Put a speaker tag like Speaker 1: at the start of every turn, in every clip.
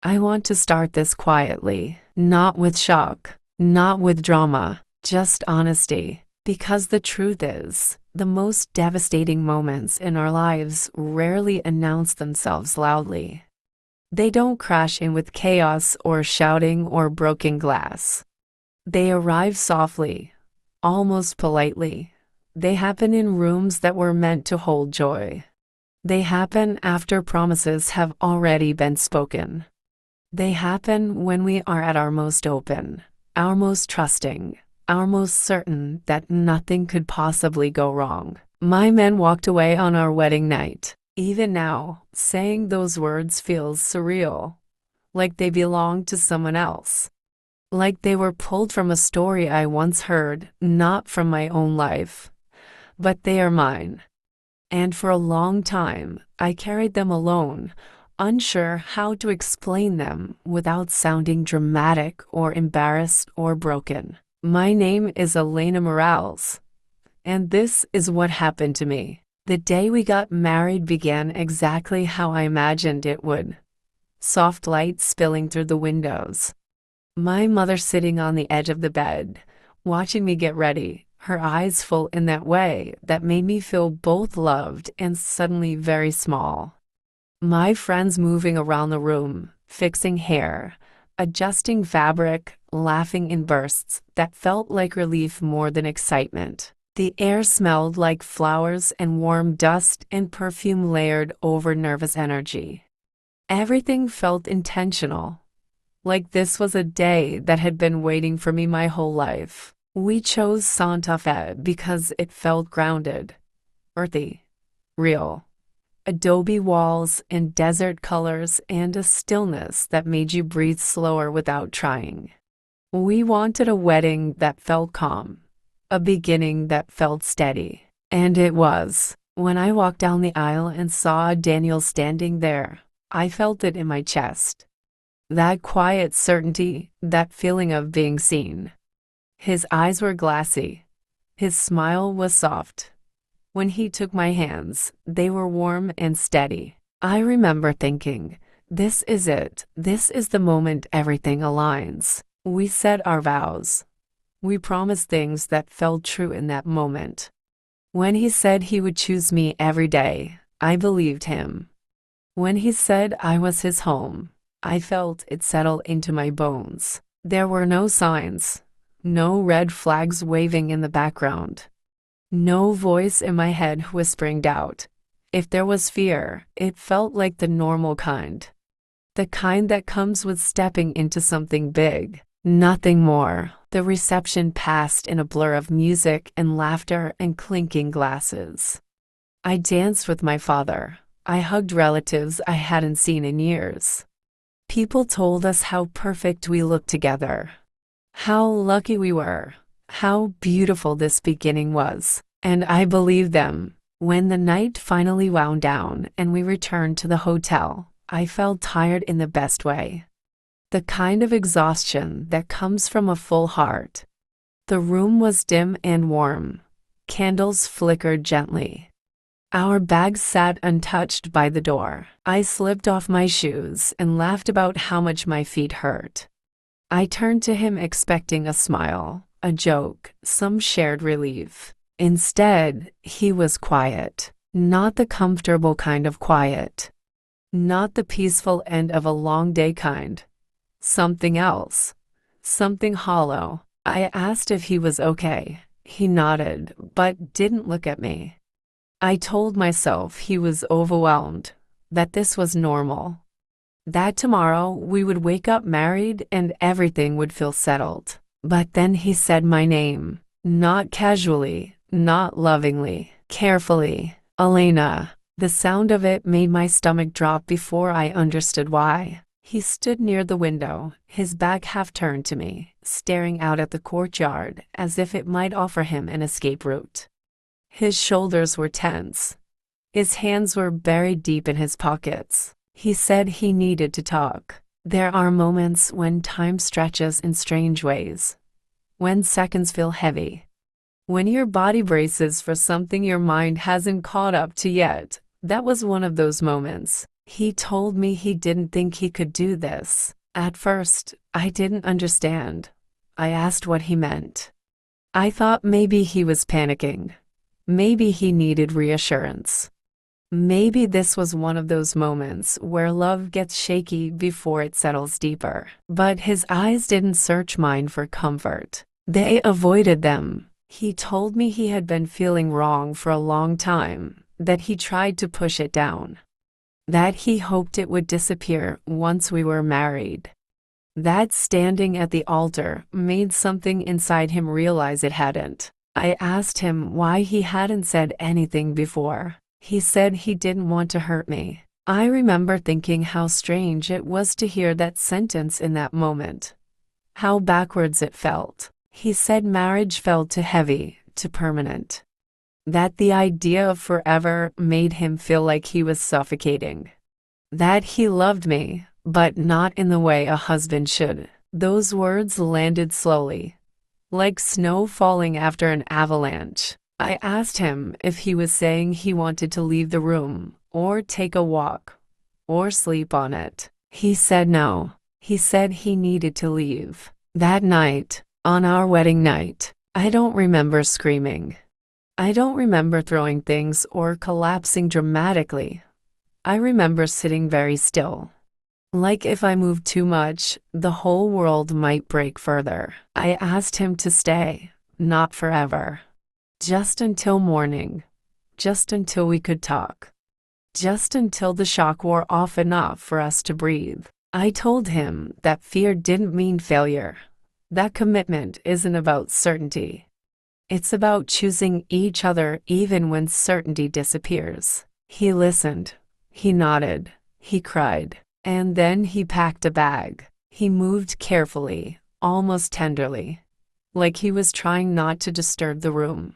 Speaker 1: I want to start this quietly, not with shock, not with drama, just honesty. Because the truth is, the most devastating moments in our lives rarely announce themselves loudly. They don't crash in with chaos or shouting or broken glass. They arrive softly, almost politely. They happen in rooms that were meant to hold joy. They happen after promises have already been spoken. They happen when we are at our most open, our most trusting, our most certain that nothing could possibly go wrong. My men walked away on our wedding night. Even now, saying those words feels surreal, like they belong to someone else. Like they were pulled from a story I once heard, not from my own life. But they are mine. And for a long time, I carried them alone, unsure how to explain them without sounding dramatic or embarrassed or broken. My name is Elena Morales, and this is what happened to me. The day we got married began exactly how I imagined it would. Soft light spilling through the windows. My mother sitting on the edge of the bed, watching me get ready, her eyes full in that way that made me feel both loved and suddenly very small. My friends moving around the room, fixing hair, adjusting fabric, laughing in bursts that felt like relief more than excitement. The air smelled like flowers and warm dust and perfume layered over nervous energy. Everything felt intentional, like this was a day that had been waiting for me my whole life. We chose Santa Fe because it felt grounded, earthy, real. Adobe walls and desert colors and a stillness that made you breathe slower without trying. We wanted a wedding that felt calm, a beginning that felt steady. And it was. When I walked down the aisle and saw Daniel standing there, I felt it in my chest. That quiet certainty, that feeling of being seen. His eyes were glassy. His smile was soft. When he took my hands, they were warm and steady. I remember thinking, this is it. This is the moment everything aligns. We said our vows. We promised things that felt true in that moment. When he said he would choose me every day, I believed him. When he said I was his home, I felt it settle into my bones. There were no signs, no red flags waving in the background, no voice in my head whispering doubt. If there was fear, it felt like the normal kind. The kind that comes with stepping into something big. Nothing more. The reception passed in a blur of music and laughter and clinking glasses. I danced with my father. I hugged relatives I hadn't seen in years. People told us how perfect we looked together, how lucky we were, how beautiful this beginning was. And I believed them. When the night finally wound down and we returned to the hotel, I felt tired in the best way. The kind of exhaustion that comes from a full heart. The room was dim and warm. Candles flickered gently. Our bags sat untouched by the door. I slipped off my shoes and laughed about how much my feet hurt. I turned to him expecting a smile, a joke, some shared relief. Instead, he was quiet. Not the comfortable kind of quiet. Not the peaceful end of a long day kind. Something else. Something hollow. I asked if he was okay. He nodded, but didn't look at me. I told myself he was overwhelmed, that this was normal. That tomorrow we would wake up married and everything would feel settled. But then he said my name, not casually, not lovingly, carefully. Elena. The sound of it made my stomach drop before I understood why. He stood near the window, his back half turned to me, staring out at the courtyard as if it might offer him an escape route. His shoulders were tense. His hands were buried deep in his pockets. He said he needed to talk. There are moments when time stretches in strange ways. When seconds feel heavy. When your body braces for something your mind hasn't caught up to yet. That was one of those moments. He told me he didn't think he could do this. At first, I didn't understand. I asked what he meant. I thought maybe he was panicking. Maybe he needed reassurance. Maybe this was one of those moments where love gets shaky before it settles deeper. But his eyes didn't search mine for comfort. They avoided them. He told me he had been feeling wrong for a long time, that he tried to push it down, that he hoped it would disappear once we were married. That standing at the altar made something inside him realize it hadn't. I asked him why he hadn't said anything before. He said he didn't want to hurt me. I remember thinking how strange it was to hear that sentence in that moment. How backwards it felt. He said marriage felt too heavy, too permanent. That the idea of forever made him feel like he was suffocating. That he loved me, but not in the way a husband should. Those words landed slowly, like snow falling after an avalanche. I asked him if he was saying he wanted to leave the room, or take a walk, or sleep on it. He said no. He said he needed to leave. That night, on our wedding night, I don't remember screaming. I don't remember throwing things or collapsing dramatically. I remember sitting very still. Like if I moved too much, the whole world might break further. I asked him to stay, not forever. Just until morning. Just until we could talk. Just until the shock wore off enough for us to breathe. I told him that fear didn't mean failure. That commitment isn't about certainty. It's about choosing each other even when certainty disappears. He listened. He nodded. He cried. And then he packed a bag. He moved carefully, almost tenderly, like he was trying not to disturb the room.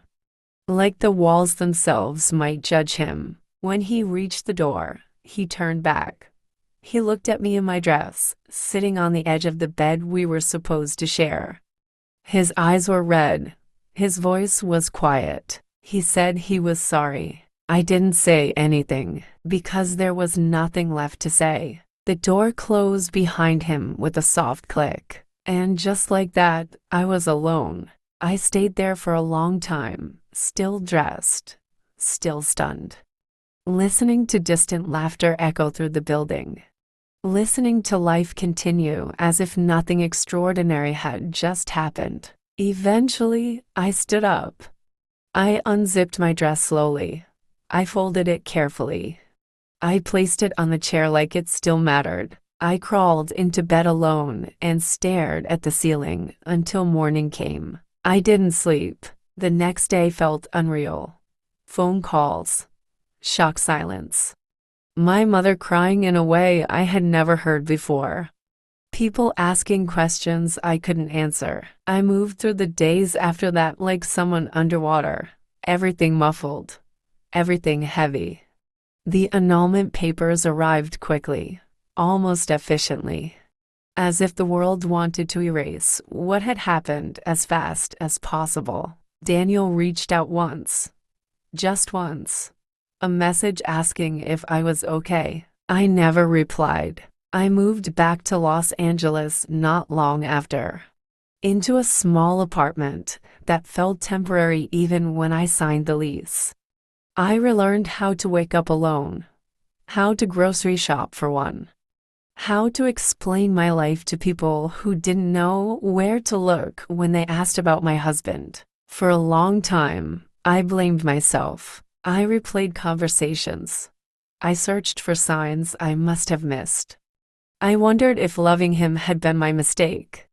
Speaker 1: Like the walls themselves might judge him. When he reached the door, he turned back. He looked at me in my dress, sitting on the edge of the bed we were supposed to share. His eyes were red. His voice was quiet. He said he was sorry. I didn't say anything, because there was nothing left to say. The door closed behind him with a soft click. And just like that, I was alone. I stayed there for a long time, still dressed, still stunned. Listening to distant laughter echo through the building. Listening to life continue as if nothing extraordinary had just happened. Eventually, I stood up. I unzipped my dress slowly. I folded it carefully. I placed it on the chair like it still mattered. I crawled into bed alone and stared at the ceiling until morning came. I didn't sleep. The next day felt unreal. Phone calls. Shock silence. My mother crying in a way I had never heard before. People asking questions I couldn't answer. I moved through the days after that like someone underwater. Everything muffled. Everything heavy. The annulment papers arrived quickly, almost efficiently, as if the world wanted to erase what had happened as fast as possible. Daniel reached out once. Just once. A message asking if I was okay. I never replied. I moved back to Los Angeles not long after. Into a small apartment that felt temporary even when I signed the lease. I relearned how to wake up alone. How to grocery shop for one. How to explain my life to people who didn't know where to look when they asked about my husband. For a long time, I blamed myself. I replayed conversations. I searched for signs I must have missed. I wondered if loving him had been my mistake.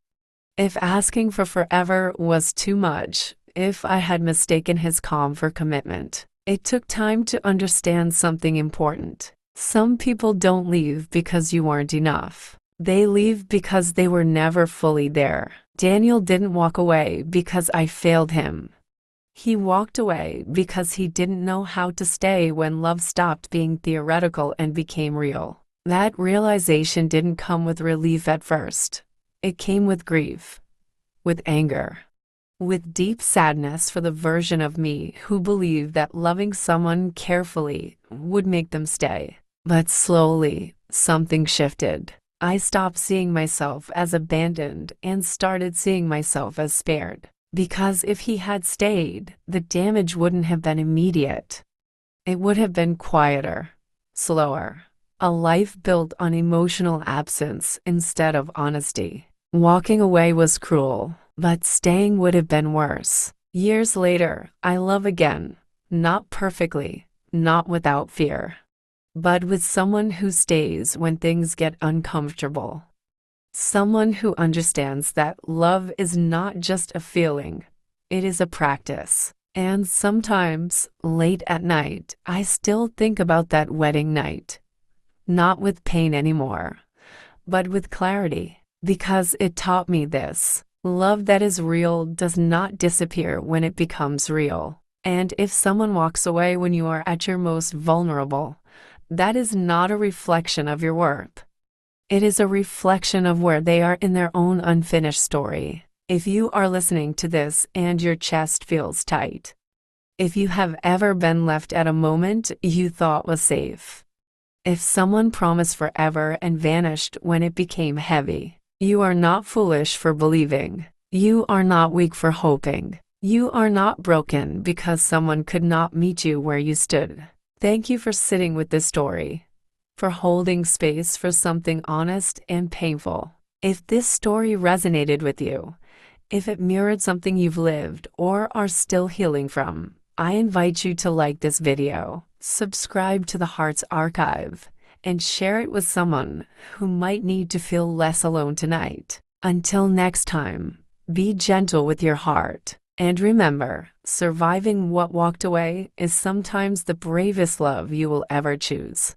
Speaker 1: If asking for forever was too much, if I had mistaken his calm for commitment. It took time to understand something important. Some people don't leave because you weren't enough. They leave because they were never fully there. Daniel didn't walk away because I failed him. He walked away because he didn't know how to stay when love stopped being theoretical and became real. That realization didn't come with relief at first. It came with grief, with anger, with deep sadness for the version of me who believed that loving someone carefully would make them stay. But slowly, something shifted. I stopped seeing myself as abandoned and started seeing myself as spared. Because if he had stayed, the damage wouldn't have been immediate. It would have been quieter, slower. A life built on emotional absence instead of honesty. Walking away was cruel, but staying would have been worse. Years later, I love again. Not perfectly, not without fear, but with someone who stays when things get uncomfortable. Someone who understands that love is not just a feeling, it is a practice. And sometimes, late at night, I still think about that wedding night. Not with pain anymore, but with clarity. Because it taught me this: love that is real does not disappear when it becomes real. And if someone walks away when you are at your most vulnerable, that is not a reflection of your worth. It is a reflection of where they are in their own unfinished story. If you are listening to this and your chest feels tight, if you have ever been left at a moment you thought was safe, if someone promised forever and vanished when it became heavy, you are not foolish for believing. You are not weak for hoping. You are not broken because someone could not meet you where you stood. Thank you for sitting with this story, for holding space for something honest and painful. If this story resonated with you, if it mirrored something you've lived or are still healing from, I invite you to like this video, subscribe to the Heart's Archive, and share it with someone who might need to feel less alone tonight. Until next time, be gentle with your heart. And remember, surviving what walked away is sometimes the bravest love you will ever choose.